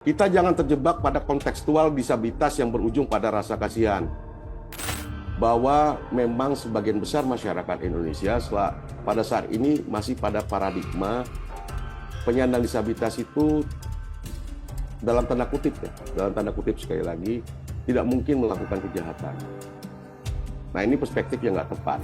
Kita jangan terjebak pada kontekstual disabilitas yang berujung pada rasa kasihan. Bahwa memang sebagian besar masyarakat Indonesia pada saat ini masih pada paradigma penyandang disabilitas itu dalam tanda kutip sekali lagi, tidak mungkin melakukan kejahatan. Nah, ini perspektif yang nggak tepat.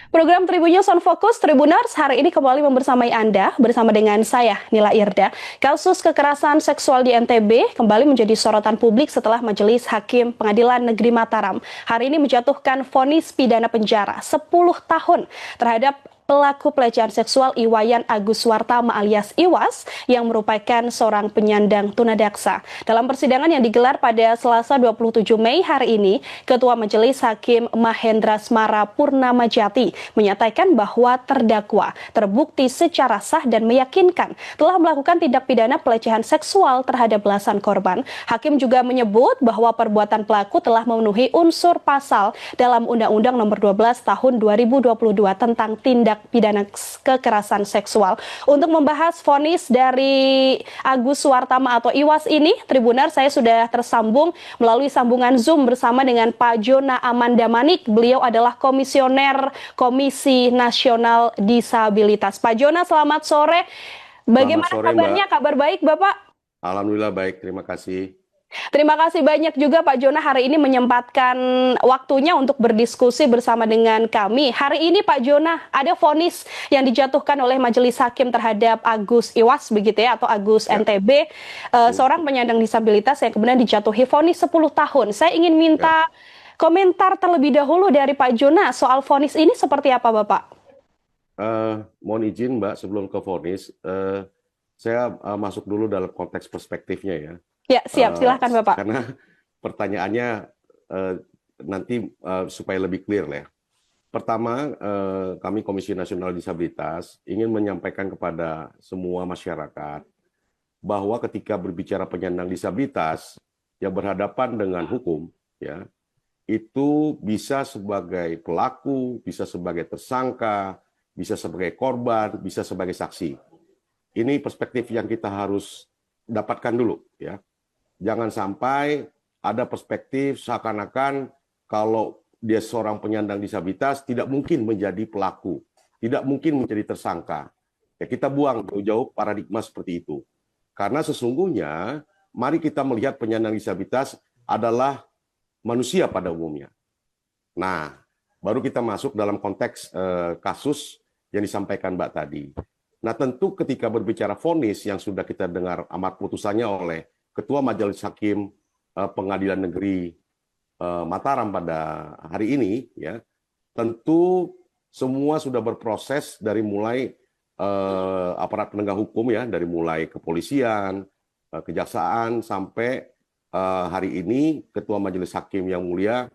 Program Tribun News on Focus Tribuners hari ini kembali membersamai Anda bersama dengan saya Nila Irda. Kasus kekerasan seksual di NTB kembali menjadi sorotan publik setelah Majelis Hakim Pengadilan Negeri Mataram hari ini menjatuhkan vonis pidana penjara 10 tahun terhadap pelaku pelecehan seksual Iwayan Agus Wartama alias Iwas yang merupakan seorang penyandang tunadaksa. Dalam persidangan yang digelar pada Selasa 27 Mei hari ini, Ketua Majelis Hakim Mahendra Smara Purnamajati menyatakan bahwa terdakwa terbukti secara sah dan meyakinkan telah melakukan tindak pidana pelecehan seksual terhadap belasan korban. Hakim juga menyebut bahwa perbuatan pelaku telah memenuhi unsur pasal dalam Undang-Undang Nomor 12 Tahun 2022 tentang tindak pidana kekerasan seksual. Untuk membahas vonis dari Agus Wartama atau Iwas ini, Tribunar, saya sudah tersambung melalui sambungan Zoom bersama dengan Pak Jona Amanda Manik. Beliau adalah Komisioner Komisi Nasional Disabilitas. Pak Jona, selamat sore. Bagaimana Selamat sore, kabarnya? Mbak. Kabar baik, Bapak? Alhamdulillah baik, terima kasih. Terima kasih banyak juga Pak Jona hari ini menyempatkan waktunya untuk berdiskusi bersama dengan kami. Hari ini Pak Jona ada vonis yang dijatuhkan oleh Majelis Hakim terhadap Agus Iwas begitu ya, atau Agus NTB, seorang penyandang disabilitas yang kemudian dijatuhi vonis 10 tahun. Saya ingin minta komentar terlebih dahulu dari Pak Jona soal vonis ini seperti apa Bapak? Mohon izin Mbak, sebelum ke vonis, saya masuk dulu dalam konteks perspektifnya ya. Ya, siap. Silahkan Bapak. Karena pertanyaannya nanti supaya lebih clear lah ya. Pertama, kami Komisi Nasional Disabilitas ingin menyampaikan kepada semua masyarakat bahwa ketika berbicara penyandang disabilitas yang berhadapan dengan hukum, ya, itu bisa sebagai pelaku, bisa sebagai tersangka, bisa sebagai korban, bisa sebagai saksi. Ini perspektif yang kita harus dapatkan dulu, ya. Jangan sampai ada perspektif seakan-akan kalau dia seorang penyandang disabilitas tidak mungkin menjadi pelaku, tidak mungkin menjadi tersangka. Ya, kita buang jauh-jauh paradigma seperti itu. Karena sesungguhnya mari kita melihat penyandang disabilitas adalah manusia pada umumnya. Nah, baru kita masuk dalam konteks kasus yang disampaikan Mbak tadi. Nah, tentu ketika berbicara vonis yang sudah kita dengar amar putusannya oleh Ketua Majelis Hakim Pengadilan Negeri Mataram pada hari ini, ya, tentu semua sudah berproses dari mulai aparat penegak hukum ya, dari mulai kepolisian, kejaksaan sampai hari ini Ketua Majelis Hakim yang mulia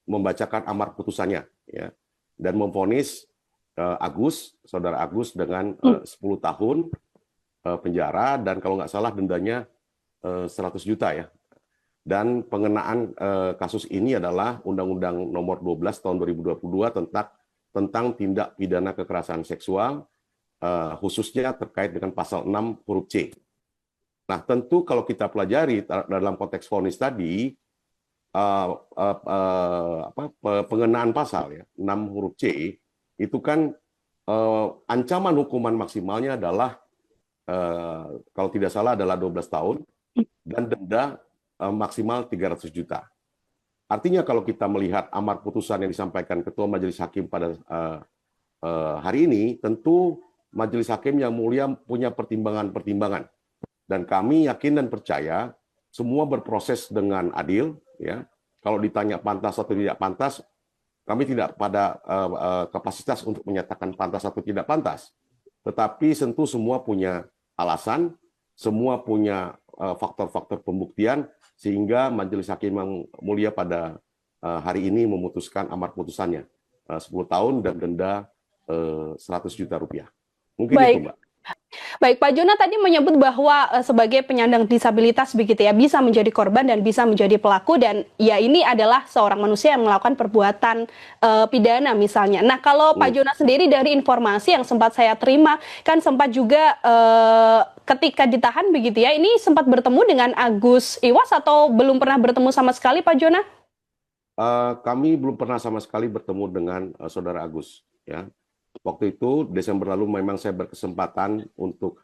membacakan amar putusannya, ya, dan memvonis Saudara Agus dengan 10 tahun penjara dan kalau nggak salah dendanya 100 juta ya. Dan pengenaan kasus ini adalah Undang-Undang Nomor 12 Tahun 2022 tentang tindak pidana kekerasan seksual, khususnya terkait dengan pasal 6 huruf C. Nah, tentu kalau kita pelajari dalam konteks vonis tadi, pengenaan pasal ya 6 huruf C itu kan ancaman hukuman maksimalnya adalah kalau tidak salah adalah 12 tahun dan denda maksimal 300 juta. Artinya kalau kita melihat amar putusan yang disampaikan Ketua Majelis Hakim pada hari ini, tentu Majelis Hakim yang mulia punya pertimbangan-pertimbangan. Dan kami yakin dan percaya semua berproses dengan adil. Ya. Kalau ditanya pantas atau tidak pantas, kami tidak pada kapasitas untuk menyatakan pantas atau tidak pantas. Tetapi tentu semua punya alasan, semua punya faktor-faktor pembuktian, sehingga Majelis Hakim yang mulia pada hari ini memutuskan amar putusannya 10 tahun dan denda 100 juta rupiah. Mungkin Baik. itu, Mbak. Baik, Pak Jona tadi menyebut bahwa sebagai penyandang disabilitas begitu ya, bisa menjadi korban dan bisa menjadi pelaku, dan ya ini adalah seorang manusia yang melakukan perbuatan pidana misalnya. Nah, kalau Pak Hmm. Jona sendiri dari informasi yang sempat saya terima, kan sempat juga ketika ditahan begitu ya, ini sempat bertemu dengan Agus Iwas atau belum pernah bertemu sama sekali, Pak Jona? Kami belum pernah sama sekali bertemu dengan Saudara Agus. Ya, waktu itu Desember lalu memang saya berkesempatan untuk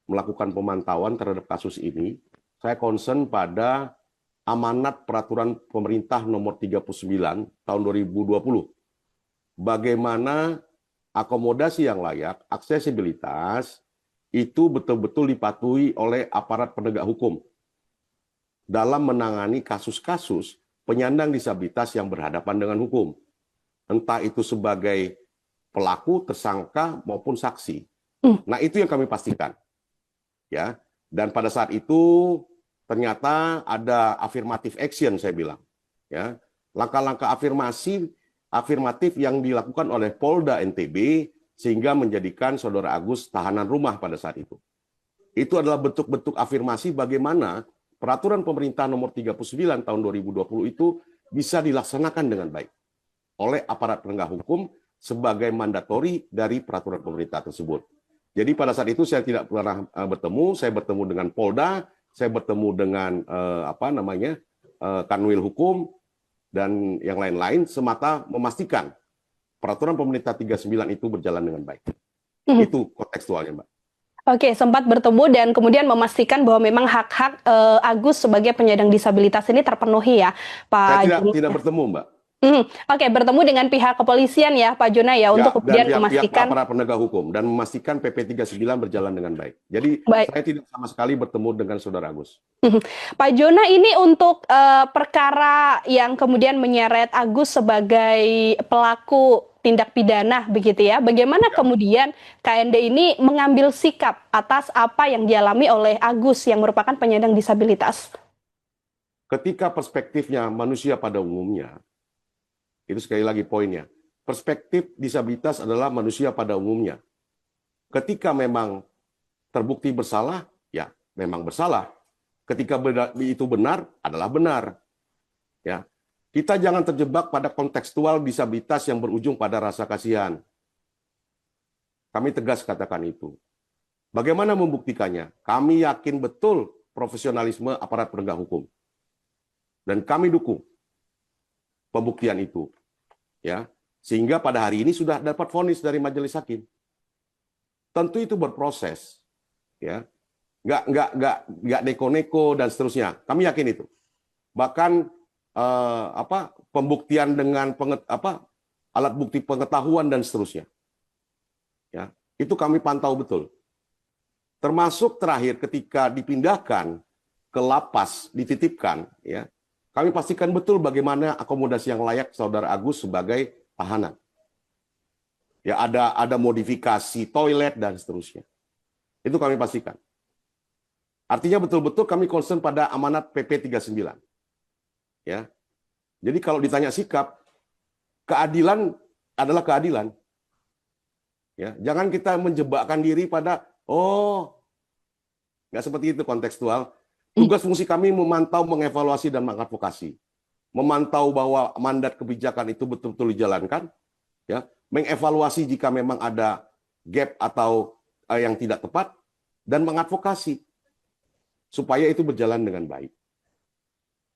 melakukan pemantauan terhadap kasus ini. Saya concern pada amanat peraturan pemerintah nomor 39 tahun 2020. Bagaimana akomodasi yang layak, aksesibilitas itu betul-betul dipatuhi oleh aparat penegak hukum dalam menangani kasus-kasus penyandang disabilitas yang berhadapan dengan hukum. Entah itu sebagai pelaku, tersangka, maupun saksi. Nah, itu yang kami pastikan. Ya. Dan pada saat itu ternyata ada affirmative action, saya bilang. Ya. Langkah-langkah afirmatif yang dilakukan oleh Polda NTB sehingga menjadikan Saudara Agus tahanan rumah pada saat itu. Itu adalah bentuk-bentuk afirmasi bagaimana peraturan pemerintah nomor 39 tahun 2020 itu bisa dilaksanakan dengan baik oleh aparat penegak hukum sebagai mandatori dari peraturan pemerintah tersebut. Jadi pada saat itu saya tidak pernah bertemu, saya bertemu dengan Polda, saya bertemu dengan Kanwil Hukum dan yang lain-lain semata memastikan peraturan pemerintah 39 itu berjalan dengan baik. Itu kontekstualnya, Mbak. Oke, sempat bertemu dan kemudian memastikan bahwa memang hak-hak Agus sebagai penyandang disabilitas ini terpenuhi ya, Pak Saya Jona. tidak bertemu, Mbak. Oke, bertemu dengan pihak kepolisian ya, Pak Jona ya, untuk kemudian dan pihak memastikan. aparat penegak hukum dan memastikan PP 39 berjalan dengan baik. Jadi Baik. saya tidak sama sekali bertemu dengan Saudara Agus. Pak Jona, ini untuk perkara yang kemudian menyeret Agus sebagai pelaku tindak pidana begitu ya. Bagaimana kemudian KND ini mengambil sikap atas apa yang dialami oleh Agus yang merupakan penyandang disabilitas? Ketika perspektifnya manusia pada umumnya, itu sekali lagi poinnya, perspektif disabilitas adalah manusia pada umumnya. Ketika memang terbukti bersalah, ya memang bersalah. Ketika itu benar, adalah benar. Ya, kita jangan terjebak pada kontekstual disabilitas yang berujung pada rasa kasihan. Kami tegas katakan itu. Bagaimana membuktikannya? Kami yakin betul profesionalisme aparat penegak hukum. Dan kami dukung pembuktian itu. Ya, sehingga pada hari ini sudah dapat vonis dari majelis hakim. Tentu itu berproses. Ya. Nggak neko-neko dan seterusnya. Kami yakin itu. Bahkan pembuktian dengan alat bukti pengetahuan dan seterusnya. Ya, itu kami pantau betul. Termasuk terakhir ketika dipindahkan ke lapas, dititipkan, ya, kami pastikan betul bagaimana akomodasi yang layak Saudara Agus sebagai tahanan. Ya, ada modifikasi toilet dan seterusnya. Itu kami pastikan. Artinya betul-betul kami concern pada amanat PP 39. Ya. Jadi kalau ditanya sikap, keadilan adalah keadilan. Ya, jangan kita menjebakkan diri pada nggak seperti itu kontekstual. Tugas fungsi kami memantau, mengevaluasi dan mengadvokasi. Memantau bahwa mandat kebijakan itu betul-betul dijalankan, ya, mengevaluasi jika memang ada gap atau yang tidak tepat dan mengadvokasi supaya itu berjalan dengan baik.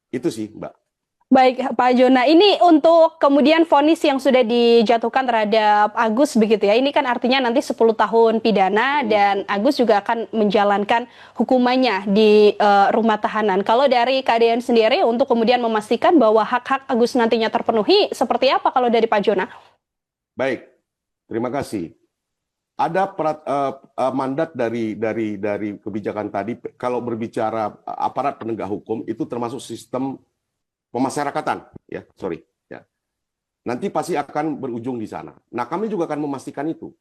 Itu sih, Mbak. Baik, Pak Jona, ini untuk kemudian vonis yang sudah dijatuhkan terhadap Agus begitu ya. Ini kan artinya nanti 10 tahun pidana dan Agus juga akan menjalankan hukumannya di rumah tahanan. Kalau dari KDN sendiri untuk kemudian memastikan bahwa hak-hak Agus nantinya terpenuhi, seperti apa kalau dari Pak Jona? Baik, terima kasih. Ada mandat dari kebijakan tadi. Kalau berbicara aparat penegak hukum itu termasuk sistem pemasyarakatan, ya, nanti pasti akan berujung di sana. Nah, kami juga akan memastikan itu.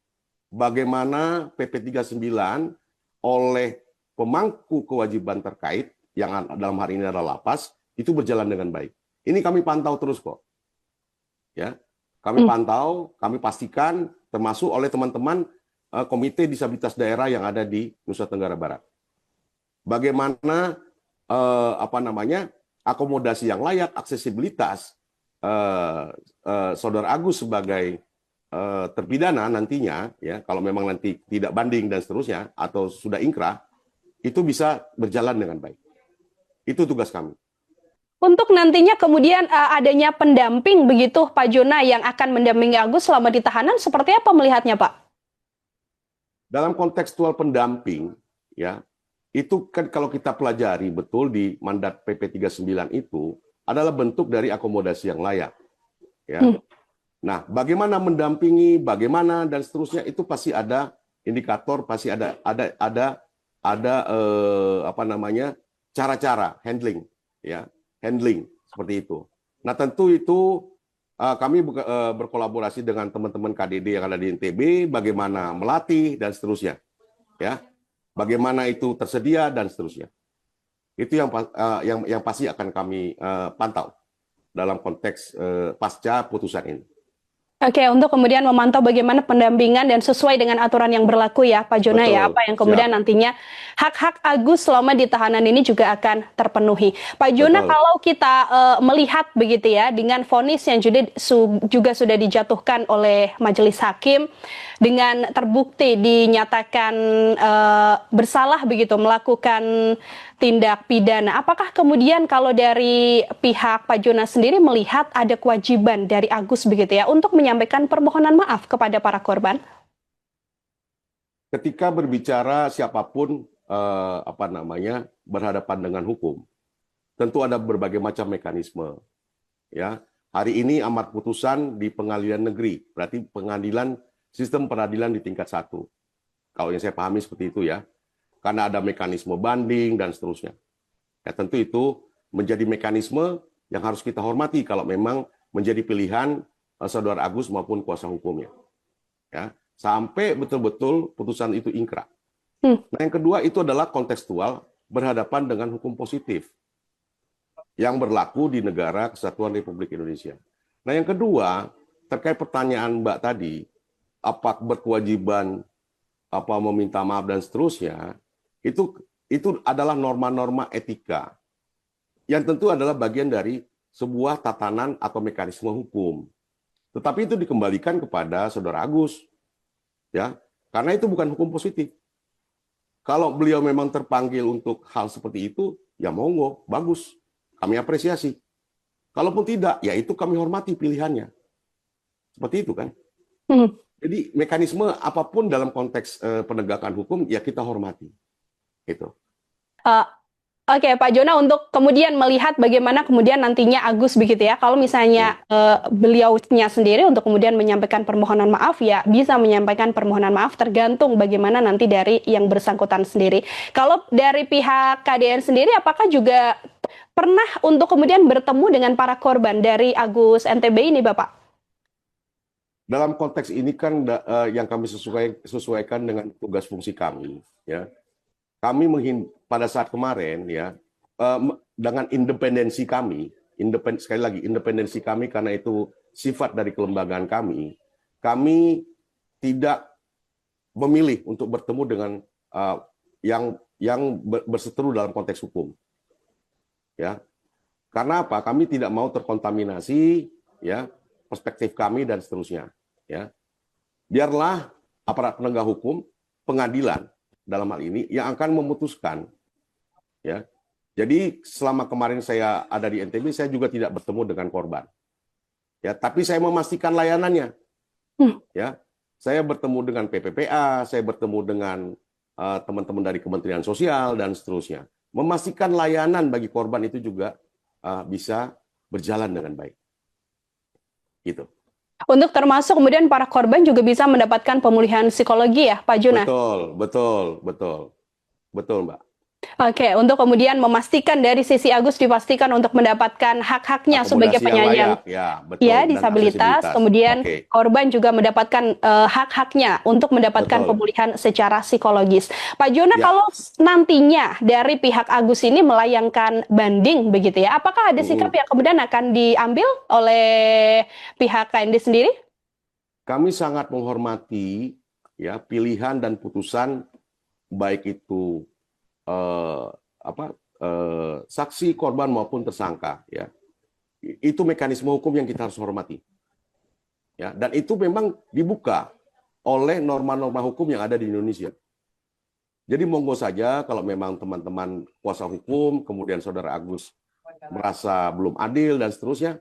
Bagaimana PP 39 oleh pemangku kewajiban terkait, yang dalam hari ini adalah lapas, itu berjalan dengan baik. Ini kami pantau terus kok. Ya, kami pantau, kami pastikan, termasuk oleh teman-teman komite disabilitas daerah yang ada di Nusa Tenggara Barat. Bagaimana akomodasi yang layak, aksesibilitas Saudara Agus sebagai terpidana nantinya, ya kalau memang nanti tidak banding dan seterusnya atau sudah ingkrah, itu bisa berjalan dengan baik. Itu tugas kami. Untuk nantinya kemudian adanya pendamping begitu Pak Jona yang akan mendampingi Agus selama di tahanan, seperti apa melihatnya Pak? Dalam kontekstual pendamping, ya itu kan kalau kita pelajari betul di mandat PP 39 itu adalah bentuk dari akomodasi yang layak. Ya. Nah, bagaimana mendampingi, bagaimana dan seterusnya itu pasti ada indikator, pasti ada cara-cara handling, ya handling seperti itu. Nah, tentu itu kami berkolaborasi dengan teman-teman KDD yang ada di NTB, bagaimana melatih dan seterusnya, ya. Bagaimana itu tersedia dan seterusnya. Itu yang pasti akan kami pantau dalam konteks pasca putusan ini. Oke, untuk kemudian memantau bagaimana pendampingan dan sesuai dengan aturan yang berlaku ya Pak Jona. Betul, ya, apa yang kemudian nantinya hak-hak Agus selama di tahanan ini juga akan terpenuhi. Pak Jona, betul. Kalau kita melihat begitu ya, dengan vonis yang juga sudah dijatuhkan oleh majelis hakim, dengan terbukti dinyatakan bersalah begitu melakukan tindak pidana. Apakah kemudian kalau dari pihak Pak Jona sendiri melihat ada kewajiban dari Agus begitu ya untuk menyampaikan permohonan maaf kepada para korban? Ketika berbicara siapapun berhadapan dengan hukum, tentu ada berbagai macam mekanisme. Ya, hari ini amar putusan di pengadilan negeri, berarti pengadilan sistem peradilan di tingkat 1. Kalau yang saya pahami seperti itu ya. Karena ada mekanisme banding dan seterusnya. Ya, tentu itu menjadi mekanisme yang harus kita hormati kalau memang menjadi pilihan Saudara Agus maupun kuasa hukumnya. Ya, sampai betul-betul putusan itu ingkrah. Nah, yang kedua itu adalah kontekstual berhadapan dengan hukum positif yang berlaku di negara Kesatuan Republik Indonesia. Nah, yang kedua terkait pertanyaan Mbak tadi, apa berkewajiban meminta maaf dan seterusnya, itu adalah norma-norma etika yang tentu adalah bagian dari sebuah tatanan atau mekanisme hukum. Tetapi itu dikembalikan kepada Saudara Agus, ya, karena itu bukan hukum positif. Kalau beliau memang terpanggil untuk hal seperti itu, ya monggo, bagus, kami apresiasi. Kalaupun tidak, ya itu kami hormati pilihannya. Seperti itu kan. Jadi mekanisme apapun dalam konteks penegakan hukum, ya kita hormati. Gitu. Oke, Pak Jona, untuk kemudian melihat bagaimana kemudian nantinya Agus begitu ya, kalau misalnya beliaunya sendiri untuk kemudian menyampaikan permohonan maaf, ya bisa menyampaikan permohonan maaf tergantung bagaimana nanti dari yang bersangkutan sendiri. Kalau dari pihak KDN sendiri, apakah juga pernah untuk kemudian bertemu dengan para korban dari Agus NTB ini, Bapak? Dalam konteks ini kan yang kami sesuaikan dengan tugas fungsi kami, ya. Kami pada saat kemarin ya dengan independensi kami, sekali lagi independensi kami karena itu sifat dari kelembagaan kami tidak memilih untuk bertemu dengan yang berseteru dalam konteks hukum. Ya. Karena apa? Kami tidak mau terkontaminasi ya perspektif kami dan seterusnya, ya. Biarlah aparat penegak hukum, pengadilan dalam hal ini yang akan memutuskan, ya. Jadi selama kemarin saya ada di NTB, saya juga tidak bertemu dengan korban, ya. Tapi saya memastikan layanannya, ya. Saya bertemu dengan PPPA, saya bertemu dengan teman-teman dari Kementerian Sosial dan seterusnya, memastikan layanan bagi korban itu juga bisa berjalan dengan baik, gitu. Untuk termasuk kemudian para korban juga bisa mendapatkan pemulihan psikologi ya, Pak Jona? Betul, Mbak. Oke, untuk kemudian memastikan dari sisi Agus dipastikan untuk mendapatkan hak-haknya sebagai penyandang disabilitas, kemudian korban juga mendapatkan hak-haknya untuk mendapatkan pemulihan secara psikologis. Pak Jona, kalau nantinya dari pihak Agus ini melayangkan banding begitu ya, apakah ada sikap yang kemudian akan diambil oleh pihak KND sendiri? Kami sangat menghormati ya pilihan dan putusan baik itu saksi, korban maupun tersangka, ya itu mekanisme hukum yang kita harus hormati, ya, dan itu memang dibuka oleh norma-norma hukum yang ada di Indonesia. Jadi monggo saja kalau memang teman-teman kuasa hukum, kemudian saudara Agus merasa belum adil dan seterusnya,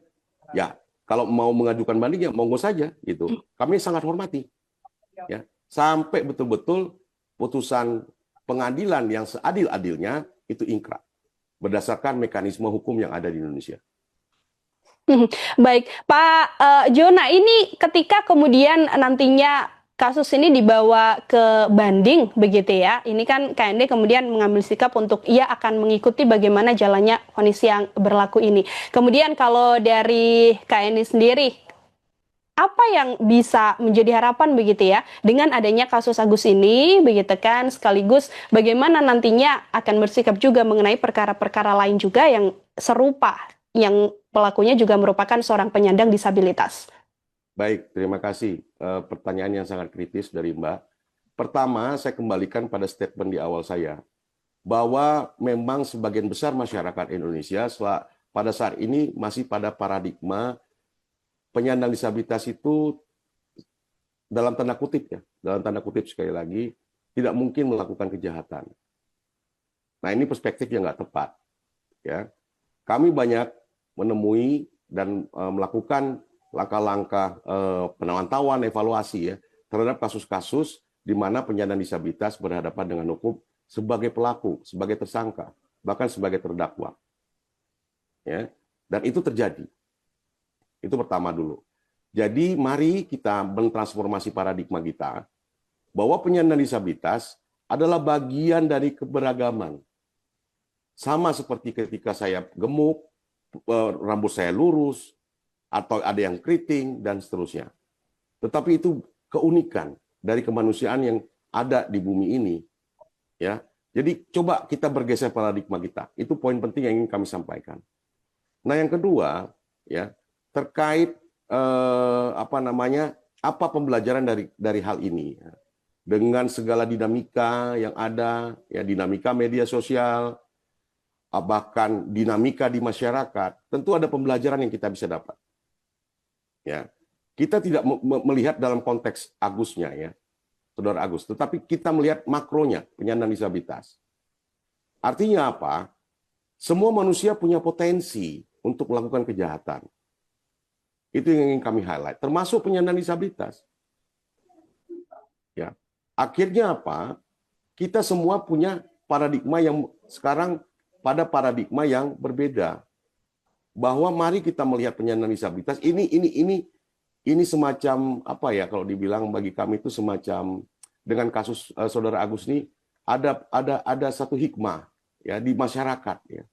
ya kalau mau mengajukan banding ya monggo saja gitu. Kami sangat hormati, ya, sampai betul-betul putusan pengadilan yang seadil-adilnya itu ingkrah berdasarkan mekanisme hukum yang ada di Indonesia. Baik, Pak Jona, ini ketika kemudian nantinya kasus ini dibawa ke banding begitu ya, ini kan KND kemudian mengambil sikap untuk ia akan mengikuti bagaimana jalannya vonis yang berlaku ini. Kemudian kalau dari KND sendiri, apa yang bisa menjadi harapan begitu ya dengan adanya kasus Agus ini begitu kan, sekaligus bagaimana nantinya akan bersikap juga mengenai perkara-perkara lain juga yang serupa yang pelakunya juga merupakan seorang penyandang disabilitas. Baik, terima kasih. Pertanyaan yang sangat kritis dari Mbak. Pertama, saya kembalikan pada statement di awal saya, bahwa memang sebagian besar masyarakat Indonesia pada saat ini masih pada paradigma penyandang disabilitas itu dalam tanda kutip ya, dalam tanda kutip sekali lagi, tidak mungkin melakukan kejahatan. Nah, ini perspektif yang nggak tepat. Ya, kami banyak menemui dan melakukan langkah-langkah penantauan, evaluasi ya terhadap kasus-kasus di mana penyandang disabilitas berhadapan dengan hukum sebagai pelaku, sebagai tersangka, bahkan sebagai terdakwa. Ya, dan itu terjadi. Itu pertama dulu. Jadi mari kita mentransformasi paradigma kita bahwa penyandang disabilitas adalah bagian dari keberagaman. Sama seperti ketika saya gemuk, rambut saya lurus, atau ada yang keriting, dan seterusnya. Tetapi itu keunikan dari kemanusiaan yang ada di bumi ini. Ya, jadi coba kita bergeser paradigma kita. Itu poin penting yang ingin kami sampaikan. Nah, yang kedua, ya terkait apa pembelajaran dari hal ini, ya. Dengan segala dinamika yang ada, ya dinamika media sosial, bahkan dinamika di masyarakat, tentu ada pembelajaran yang kita bisa dapat. Ya, kita tidak melihat dalam konteks Agusnya ya, Saudara Agus, tetapi kita melihat makronya penyandang disabilitas. Artinya apa? Semua manusia punya potensi untuk melakukan kejahatan. Itu yang ingin kami highlight, termasuk penyandang disabilitas. Ya, akhirnya apa? Kita semua punya paradigma yang sekarang pada paradigma yang berbeda. Bahwa mari kita melihat penyandang disabilitas ini semacam apa ya, kalau dibilang bagi kami itu semacam dengan kasus Saudara Agus ini ada satu hikmah ya di masyarakat ya.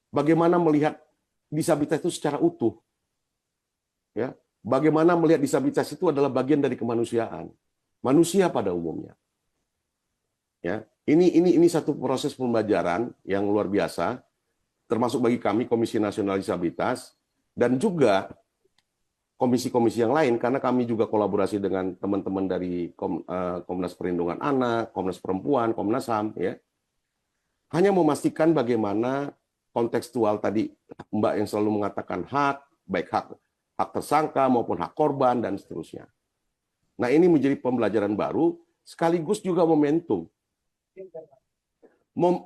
Bagaimana melihat disabilitas itu secara utuh. Ya, bagaimana melihat disabilitas itu adalah bagian dari kemanusiaan. Manusia pada umumnya. Ya, ini satu proses pembelajaran yang luar biasa, termasuk bagi kami Komisi Nasional Disabilitas dan juga komisi-komisi yang lain, karena kami juga kolaborasi dengan teman-teman dari Komnas Perlindungan Anak, Komnas Perempuan, Komnas HAM, ya. Hanya memastikan bagaimana kontekstual tadi Mbak yang selalu mengatakan hak, baik hak tersangka maupun hak korban dan seterusnya. Nah, ini menjadi pembelajaran baru sekaligus juga momentum.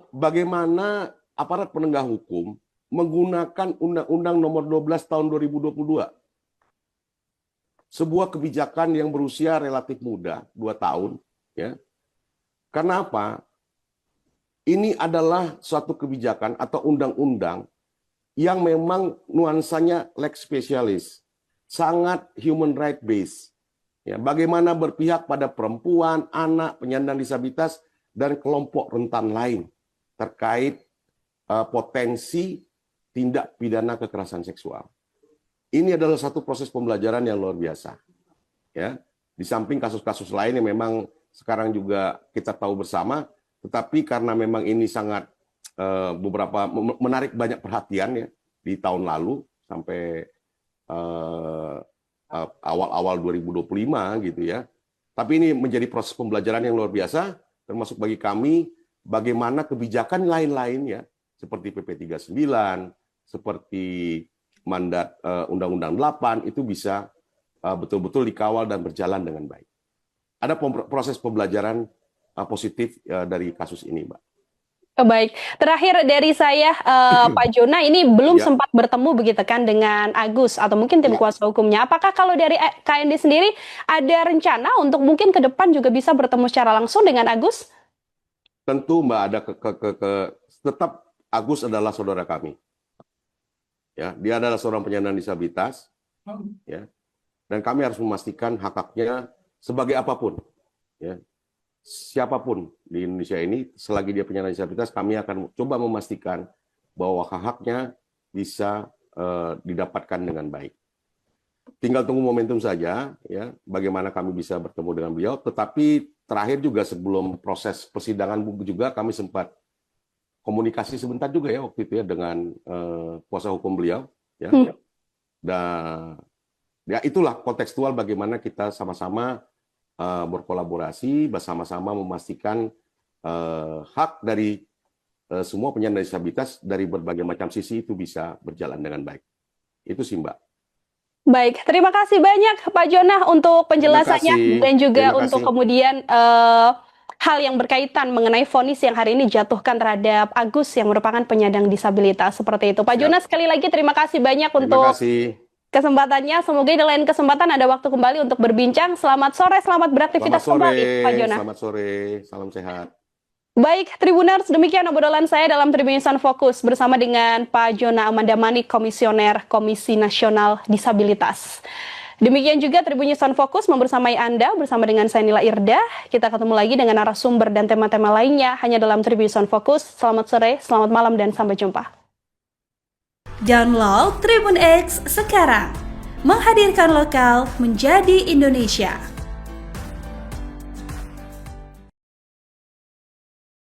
Bagaimana aparat penegak hukum menggunakan Undang-Undang Nomor 12 Tahun 2022. Sebuah kebijakan yang berusia relatif muda, 2 tahun. Ya. Karena apa? Ini adalah suatu kebijakan atau undang-undang yang memang nuansanya lex specialis, sangat human right based. Ya, bagaimana berpihak pada perempuan, anak, penyandang disabilitas, dan kelompok rentan lain terkait potensi tindak pidana kekerasan seksual. Ini adalah satu proses pembelajaran yang luar biasa. Ya, di samping kasus-kasus lain yang memang sekarang juga kita tahu bersama, tetapi karena memang ini sangat menarik banyak perhatian ya di tahun lalu sampai awal-awal 2025 gitu ya. Tapi ini menjadi proses pembelajaran yang luar biasa, termasuk bagi kami, bagaimana kebijakan lain-lain ya, seperti PP 39, seperti mandat Undang-Undang 8, itu bisa betul-betul dikawal dan berjalan dengan baik. Ada proses pembelajaran positif dari kasus ini, Mbak. Baik, terakhir dari saya, Pak Jona, ini belum Ya. sempat bertemu begitu kan dengan Agus atau mungkin tim Ya. kuasa hukumnya. Apakah kalau dari KND sendiri ada rencana untuk mungkin ke depan juga bisa bertemu secara langsung dengan Agus? Tentu Mbak, ada tetap Agus adalah saudara kami. Ya, dia adalah seorang penyandang disabilitas, ya. Dan kami harus memastikan hak-haknya sebagai apapun, ya. Siapapun di Indonesia ini, selagi dia penyandang disabilitas, kami akan coba memastikan bahwa hak-haknya bisa didapatkan dengan baik. Tinggal tunggu momentum saja, ya, bagaimana kami bisa bertemu dengan beliau. Tetapi terakhir juga sebelum proses persidangan juga kami sempat komunikasi sebentar juga ya waktu itu ya dengan kuasa hukum beliau, ya. Dan ya itulah kontekstual bagaimana kita sama-sama berkolaborasi bersama-sama memastikan hak dari semua penyandang disabilitas dari berbagai macam sisi itu bisa berjalan dengan baik. Itu sih, Mbak. Baik, terima kasih banyak Pak Jona untuk penjelasannya dan juga untuk kemudian hal yang berkaitan mengenai vonis yang hari ini dijatuhkan terhadap Agus yang merupakan penyandang disabilitas seperti itu. Pak Jona, sekali lagi terima kasih banyak untuk kesempatannya. Semoga di lain kesempatan ada waktu kembali untuk berbincang. Selamat sore, selamat beraktivitas kembali, Pak Jona. Selamat sore, salam sehat. Baik, Tribuners, demikian obrolan saya dalam Tribun News Fokus bersama dengan Pak Jona Amanda Manik, Komisioner Komisi Nasional Disabilitas. Demikian juga Tribun News Fokus membersamai Anda bersama dengan saya Nila Irda. Kita ketemu lagi dengan narasumber dan tema-tema lainnya hanya dalam Tribun News Fokus. Selamat sore, selamat malam, dan sampai jumpa. Download Tribun X sekarang, menghadirkan lokal menjadi Indonesia.